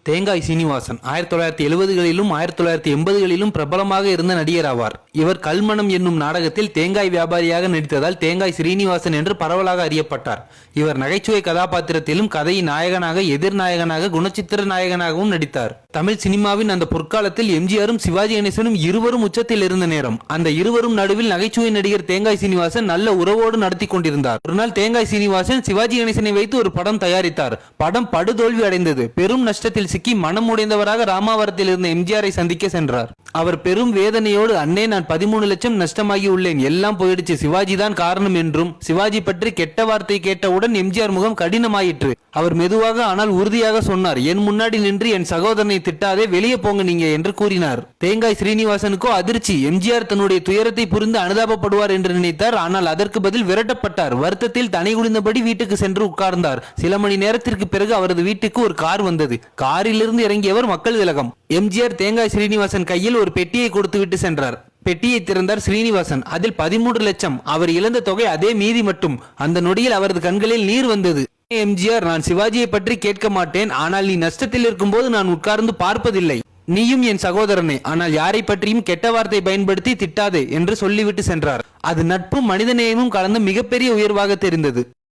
தேங்காய் சீனிவாசன் 1970களிலும் 1980களிலும் பிரபலமாக இருந்த நடிகர் ஆவார். இவர் கல்மணம் என்னும் நாடகத்தில் தேங்காய் வியாபாரியாக நடித்ததால் தேங்காய் ஸ்ரீனிவாசன் என்று பரவலாக அறியப்பட்டார். இவர் நகைச்சுவை கதாபாத்திரத்திலும் கதையின் நாயகனாக, எதிர்நாயகனாக, குணச்சித்திர நாயகனாகவும் நடித்தார். தமிழ் சினிமாவின் அந்த பொற்காலத்தில் எம்ஜிஆரும் சிவாஜி கணேசனும் இருவரும் உச்சத்தில் இருந்த நேரம். அந்த இருவரும் நடுவில் நகைச்சுவை நடிகர் தேங்காய் சீனிவாசன் நல்ல உறவோடு நடத்தி கொண்டிருந்தார். ஒரு நாள் தேங்காய் சீனிவாசன் சிவாஜி கணேசனை வைத்து ஒரு படம் தயாரித்தார். படம் படுதோல்வி அடைந்தது. பெரும் நஷ்டத்தில் சிக்கி மனம் உடைந்தவராக ராமாவரத்தில் இருந்த எம்ஜிஆரை சந்திக்க சென்றார். அவர் பெரும் வேதனையோடு, அண்ணே, நான் 13 லட்சம் நஷ்டமாகி உள்ளேன், எல்லாம் போயிடுச்சு, சிவாஜி தான் காரணம் என்றும், சிவாஜி பற்றி கெட்ட வார்த்தை கேட்டவுடன் எம்ஜிஆர் முகம் கடினமாயிற்று. அவர் மெதுவாக ஆனால் உறுதியாக சொன்னார், என் முன்னாடி நின்று என் சகோதரனை திட்டாதே, வெளியே போங்க நீங்க என்று கூறினார். தேங்காய் ஸ்ரீனிவாசனுக்கோ அதிர்ச்சி. எம்ஜிஆர் தன்னுடைய துயரத்தை புரிந்து அனுதாபப்படுவார் என்று நினைத்தார். ஆனால் அதற்கு பதில் விரட்டப்பட்டார். வருத்தத்தில் தனி குடிந்தபடி வீட்டுக்கு சென்று உட்கார்ந்தார். சில மணி நேரத்திற்கு பிறகு அவரது வீட்டுக்கு ஒரு கார் வந்தது. காரிலிருந்து இறங்கியவர் மக்கள் திலகம். எம்ஜிஆர் தேங்காய் ஸ்ரீனிவாசன் கையில் ஒரு பெட்டியை கொடுத்து விட்டு சென்றார். பெட்டியை திறந்தார் ஸ்ரீனிவாசன். அதில் 13 லட்சம். அவர் இழந்த தொகை அதே மீதி மட்டும். அந்த நொடியில் அவரது கண்களில் நீர் வந்தது. எம்ஜிஆர், நான் சிவாஜியை பற்றி கேட்க மாட்டேன், ஆனால் நீ நஷ்டத்தில் இருக்கும் போது நான் உட்கார்ந்து பார்ப்பதில்லை. நீயும் என் சகோதரனே, ஆனால் யாரை பற்றியும் கெட்ட வார்த்தை பயன்படுத்தி திட்டாதே என்று சொல்லிவிட்டு சென்றார். அது நட்பும் மனிதநேயமும் கலந்து மிகப்பெரிய உயர்வாக தெரிந்தது.